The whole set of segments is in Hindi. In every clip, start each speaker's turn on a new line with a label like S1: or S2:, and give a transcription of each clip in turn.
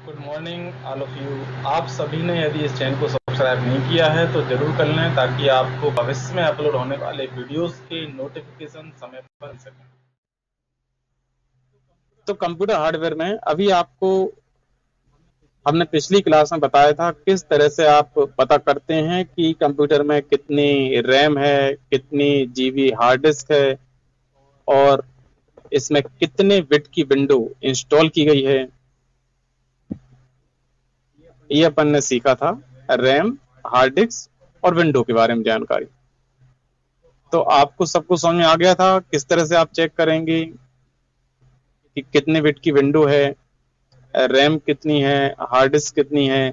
S1: Good morning all of you. आप सभी ने यदि इस चैनल को सब्सक्राइब नहीं किया है तो जरूर कर लें ताकि आपको भविष्य में अपलोड होने वाले वीडियोस के नोटिफिकेशन समय पर मिल सकें।
S2: तो कंप्यूटर हार्डवेयर में अभी आपको हमने पिछली क्लास में बताया था किस तरह से आप पता करते हैं कि कंप्यूटर में कितनी रैम है, कितनी जीबी हार्ड डिस्क है और इसमें कितने बिट की विंडो इंस्टॉल की गई है। ये अपन ने सीखा था रैम, हार्ड डिस्क और विंडो के बारे में जानकारी। तो आपको सब कुछ समझ में आ गया था किस तरह से आप चेक करेंगे कि कितने बिट की विंडो है, रैम कितनी है, हार्ड डिस्क कितनी है।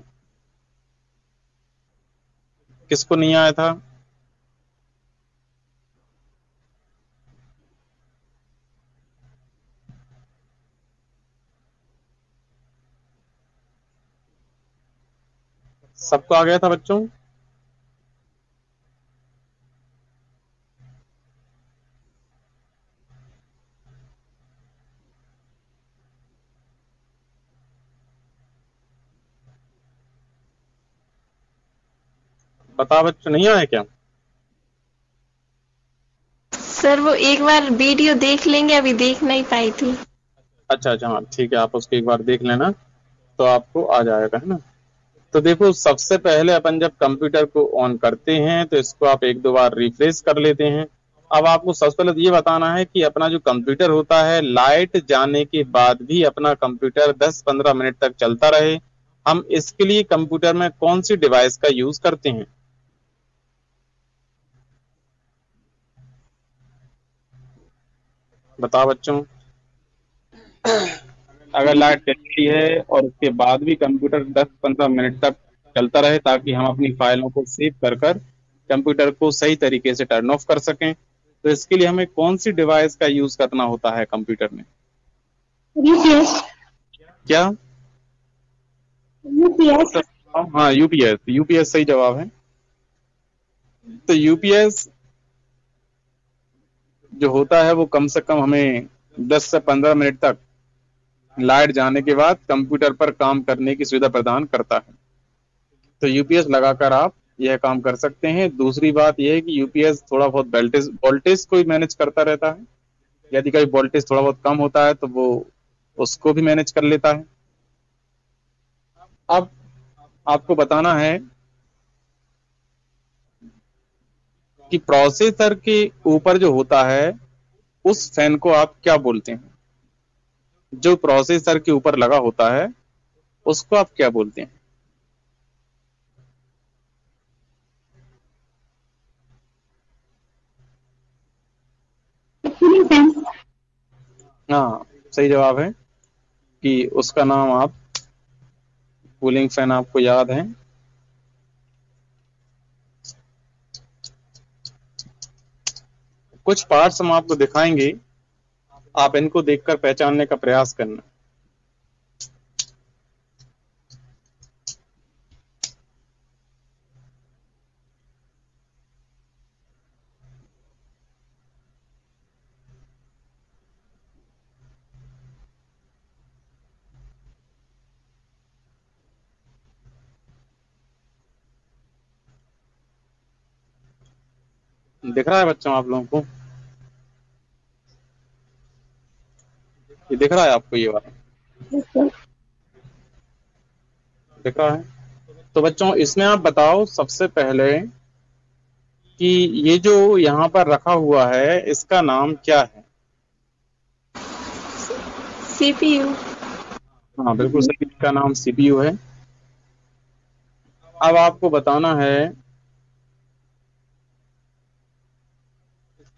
S2: किसको नहीं आया था? सबको आ गया था बच्चों? बता बच्चों, नहीं आया क्या?
S3: सर वो एक बार वीडियो देख लेंगे, अभी देख नहीं पाई थी।
S2: अच्छा अच्छा, हाँ ठीक है, आप उसको एक बार देख लेना तो आपको आ जाएगा, है ना। तो देखो, सबसे पहले अपन जब कंप्यूटर को ऑन करते हैं तो इसको आप एक दो बार रिफ्रेश कर लेते हैं। अब आपको सबसे पहले तो ये बताना है कि अपना जो कंप्यूटर होता है, लाइट जाने के बाद भी अपना कंप्यूटर 10-15 मिनट तक चलता रहे। हम इसके लिए कंप्यूटर में कौन सी डिवाइस का यूज करते हैं? बताओ बच्चों। अगर लाइट चलती है और उसके बाद भी कंप्यूटर 10-15 मिनट तक चलता रहे ताकि हम अपनी फाइलों को सेव कर कर कंप्यूटर को सही तरीके से टर्न ऑफ कर सकें, तो इसके लिए हमें कौन सी डिवाइस का यूज करना होता है कंप्यूटर में?
S3: यूपीएस।
S2: क्या?
S3: यूपीएस।
S2: हाँ, यूपीएस। यूपीएस सही जवाब है। तो यूपीएस जो होता है वो कम से कम हमें 10 से 15 मिनट तक लाइट जाने के बाद कंप्यूटर पर काम करने की सुविधा प्रदान करता है। तो यूपीएस लगाकर आप यह काम कर सकते हैं। दूसरी बात यह है कि यूपीएस थोड़ा बहुत वोल्टेज को भी मैनेज करता रहता है। यदि कभी वोल्टेज थोड़ा बहुत कम होता है तो वो उसको भी मैनेज कर लेता है। अब आपको बताना है कि प्रोसेसर के ऊपर जो होता है उस फैन को आप क्या बोलते हैं? जो प्रोसेसर के ऊपर लगा होता है उसको आप क्या बोलते हैं?
S3: Cooling fan.
S2: हाँ, सही जवाब है कि उसका नाम आप कूलिंग फैन आपको याद है। कुछ पार्ट्स हम आपको दिखाएंगे, आप इनको देखकर पहचानने का प्रयास करना। दिख रहा है बच्चों आप लोगों को? ये दिख रहा है आपको? ये वाला दिख रहा है? तो बच्चों, इसमें आप बताओ सबसे पहले कि ये जो यहाँ पर रखा हुआ है इसका नाम क्या है?
S3: सीपीयू।
S2: हाँ बिल्कुल सही, इसका नाम सीपीयू है। अब आपको बताना है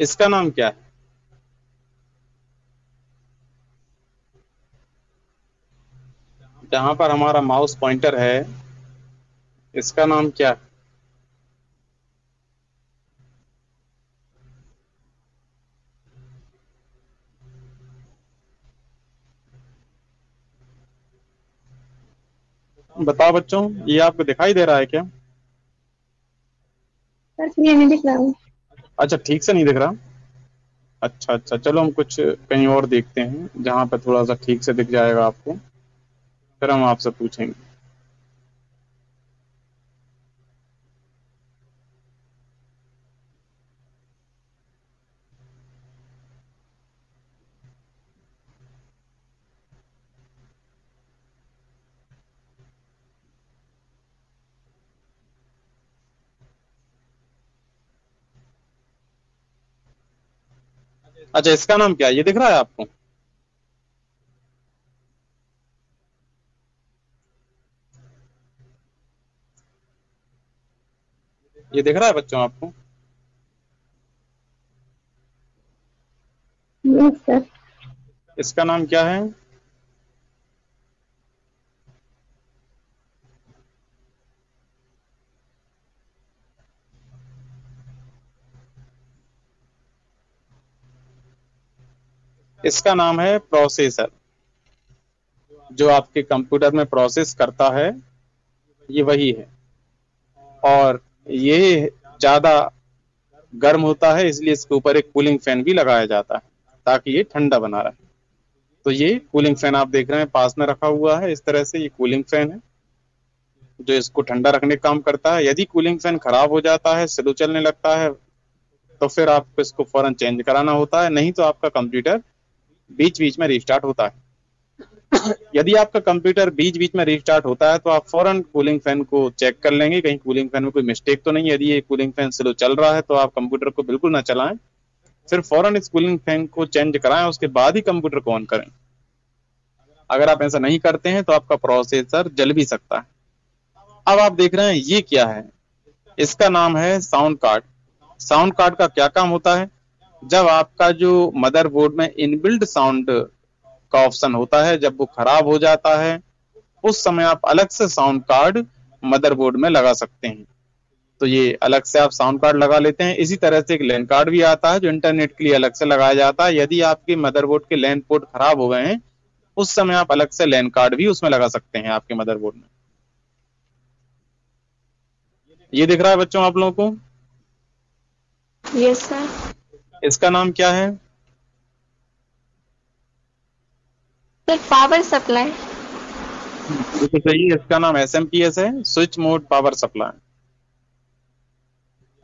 S2: इसका नाम क्या है। जहां पर हमारा माउस पॉइंटर है इसका नाम क्या है? बताओ बच्चों, ये आपको दिखाई दे रहा है क्या?
S3: सर क्लियर नहीं दिख रहा है।
S2: अच्छा, ठीक से नहीं दिख रहा। अच्छा अच्छा, चलो हम कुछ कहीं और देखते हैं जहां पर थोड़ा सा ठीक से दिख जाएगा आपको। फिर हम आपसे पूछेंगे। अच्छा, इसका नाम क्या है, ये दिख रहा है आपको? ये दिख रहा है बच्चों आपको?
S4: Yes sir.
S2: इसका नाम क्या है? इसका नाम है प्रोसेसर। जो आपके कंप्यूटर में प्रोसेस करता है ये वही है, और ये ज्यादा गर्म होता है, इसलिए इसके ऊपर एक कूलिंग फैन भी लगाया जाता है ताकि ये ठंडा बना रहे। तो ये कूलिंग फैन आप देख रहे हैं पास में रखा हुआ है, इस तरह से ये कूलिंग फैन है जो इसको ठंडा रखने का काम करता है। यदि कूलिंग फैन खराब हो जाता है, स्लो चलने लगता है, तो फिर आपको इसको फौरन चेंज कराना होता है, नहीं तो आपका कंप्यूटर बीच बीच में रिस्टार्ट होता है। यदि आपका कंप्यूटर बीच बीच में रिस्टार्ट होता है तो आप फौरन कूलिंग फैन को चेक कर लेंगे, कहीं कूलिंग फैन में कोई मिस्टेक तो नहीं है। यदि ये कूलिंग फैन स्लो चल रहा है तो आप कंप्यूटर को बिल्कुल ना चलाएं, फिर फौरन इस कूलिंग फैन को चेंज कराएं, उसके बाद ही कंप्यूटर को ऑन करें। अगर आप ऐसा नहीं करते हैं तो आपका प्रोसेसर जल भी सकता है। अब आप देख रहे हैं ये क्या है, इसका नाम है साउंड कार्ड। साउंड कार्ड का क्या काम होता है? जब आपका जो मदरबोर्ड में इनबिल्ट साउंड का ऑप्शन होता है, जब वो खराब हो जाता है, उस समय आप अलग से साउंड कार्ड मदरबोर्ड में लगा सकते हैं। तो ये अलग से आप साउंड कार्ड लगा लेते हैं। इसी तरह से एक लैन कार्ड भी आता है जो इंटरनेट के लिए अलग से लगाया जाता है। यदि आपके मदरबोर्ड के लैन पोर्ट खराब हो गए हैं, उस समय आप अलग से लैन कार्ड भी उसमें लगा सकते हैं आपके मदरबोर्ड में। ये दिख रहा है बच्चों आप लोगों को?
S3: Yes sir.
S2: इसका नाम क्या है?
S3: Sir power supply.
S2: बिल्कुल सही है, इसका नाम SMPS है, स्विच मोड पावर सप्लाई।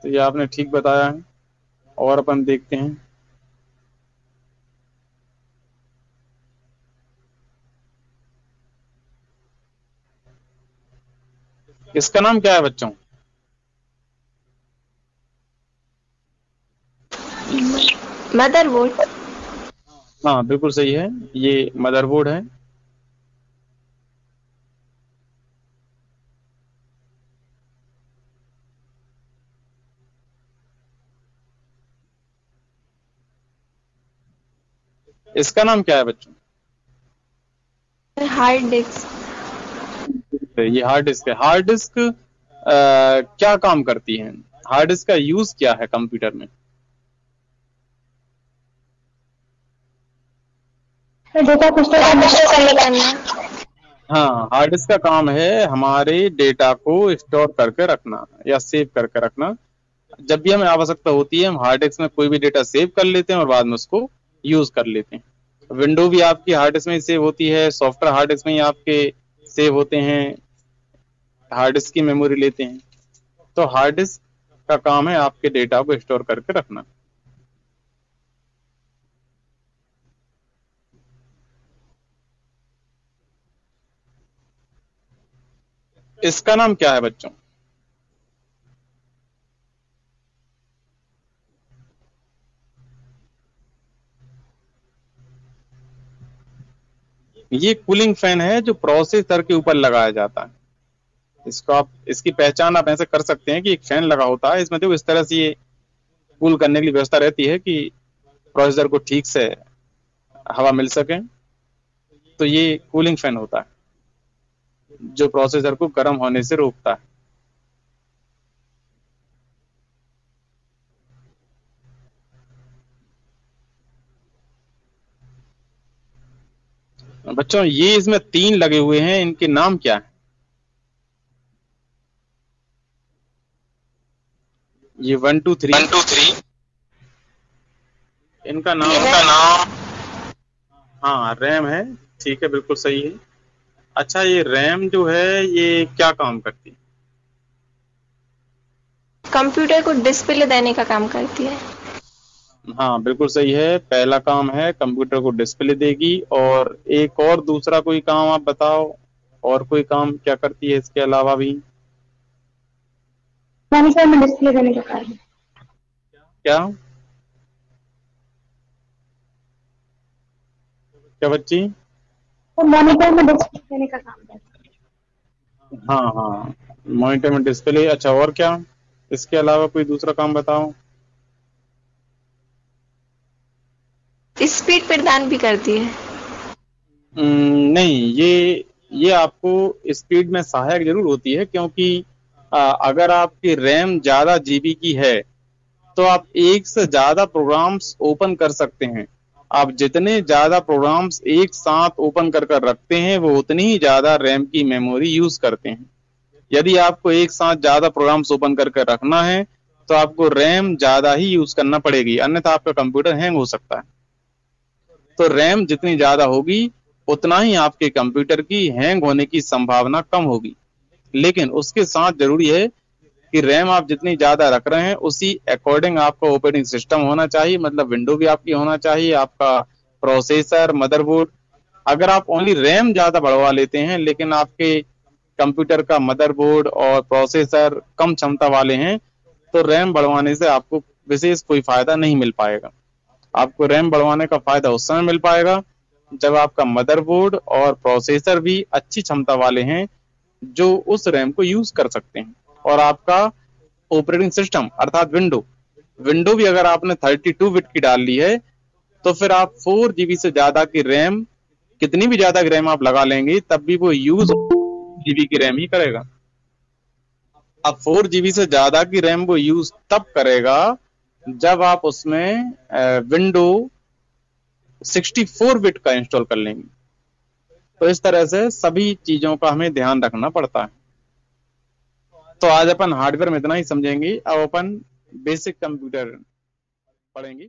S2: तो ये आपने ठीक बताया है। और अपन देखते हैं इसका नाम क्या है बच्चों?
S3: मदरबोर्ड।
S2: हाँ बिल्कुल सही है, ये मदरबोर्ड है। इसका नाम क्या है बच्चों?
S3: Hard disk.
S2: ये हार्ड डिस्क है। हार्ड डिस्क क्या काम करती है? हार्ड डिस्क का यूज क्या है कंप्यूटर में?
S4: डेटा को स्टोर
S3: करना।
S2: हाँ, हार्ड डिस्क का काम है हमारे डेटा को स्टोर करके रखना या सेव करके रखना। जब भी हमें आवश्यकता होती है हम हार्ड डिस्क में कोई भी डेटा सेव कर लेते हैं और बाद में उसको यूज कर लेते हैं। विंडो भी आपकी हार्ड डिस्क में सेव होती है, सॉफ्टवेयर हार्ड डिस्क में ही आपके सेव होते हैं, हार्ड डिस्क की मेमोरी लेते हैं। तो हार्ड डिस्क का काम है आपके डेटा को स्टोर करके रखना। इसका नाम क्या है बच्चों? ये कूलिंग फैन है जो प्रोसेसर के ऊपर लगाया जाता है। इसको आप, इसकी पहचान आप ऐसे कर सकते हैं कि एक फैन लगा होता है, इसमें देखो इस तरह से ये कूल करने की व्यवस्था रहती है कि प्रोसेसर को ठीक से हवा मिल सके। तो ये कूलिंग फैन होता है जो प्रोसेसर को गर्म होने से रोकता है। बच्चों ये इसमें 3 लगे हुए हैं, इनके नाम क्या है? ये 1 2 3 इनका नाम हाँ रैम है। ठीक है, बिल्कुल सही है। अच्छा, ये रैम जो है ये क्या काम करती है?
S3: कंप्यूटर को डिस्प्ले देने का काम करती है।
S2: हाँ, बिल्कुल सही है। पहला काम है कंप्यूटर को डिस्प्ले देगी, और एक और दूसरा कोई काम आप बताओ, और कोई काम क्या करती है इसके अलावा भी?
S4: मॉनिटर में डिस्प्ले देने का काम।
S2: क्या क्या बच्ची?
S4: तो मॉनिटर में डिस्प्ले देने का काम करता है।
S2: हाँ हाँ, मॉनिटर में डिस्प्ले। अच्छा, और क्या? इसके अलावा कोई दूसरा काम बताओ।
S3: स्पीड प्रदान भी करती है।
S2: नहीं, ये आपको स्पीड में सहायक जरूर होती है, क्योंकि अगर आपकी रैम ज्यादा जीबी की है तो आप एक से ज्यादा प्रोग्राम्स ओपन कर सकते हैं। आप जितने ज्यादा प्रोग्राम्स एक साथ ओपन कर कर रखते हैं वो उतनी ही ज्यादा रैम की मेमोरी यूज करते हैं। यदि आपको एक साथ ज्यादा प्रोग्राम्स ओपन कर कर रखना है तो आपको रैम ज्यादा ही यूज करना पड़ेगी, अन्यथा आपका कंप्यूटर हैंग हो सकता है। तो रैम जितनी ज्यादा होगी उतना ही आपके कंप्यूटर की हैंग होने की संभावना कम होगी। लेकिन उसके साथ जरूरी है कि रैम आप जितनी ज्यादा रख रहे हैं उसी अकॉर्डिंग आपका ऑपरेटिंग सिस्टम होना चाहिए, मतलब विंडो भी आपकी होना चाहिए, आपका प्रोसेसर, मदरबोर्ड। अगर आप ओनली रैम ज्यादा बढ़वा लेते हैं लेकिन आपके कंप्यूटर का मदरबोर्ड और प्रोसेसर कम क्षमता वाले हैं तो रैम बढ़वाने से आपको विशेष कोई फायदा नहीं मिल पाएगा। आपको रैम बढ़वाने का फायदा उस समय मिल पाएगा जब आपका मदरबोर्ड और प्रोसेसर भी अच्छी क्षमता वाले हैं जो उस रैम को यूज कर सकते हैं। और आपका ऑपरेटिंग सिस्टम अर्थात विंडो भी अगर आपने 32 बिट की डाल ली है तो फिर आप 4 GB से ज्यादा की रैम, कितनी भी ज्यादा रैम आप लगा लेंगे तब भी वो यूज GB की रैम ही करेगा। अब 4 GB से ज्यादा की रैम वो यूज तब करेगा जब आप उसमें विंडो 64 बिट का इंस्टॉल कर लेंगे। तो इस तरह से सभी चीजों का हमें ध्यान रखना पड़ता है। तो आज अपन हार्डवेयर में इतना ही समझेंगे, अब अपन बेसिक कंप्यूटर पढ़ेंगे।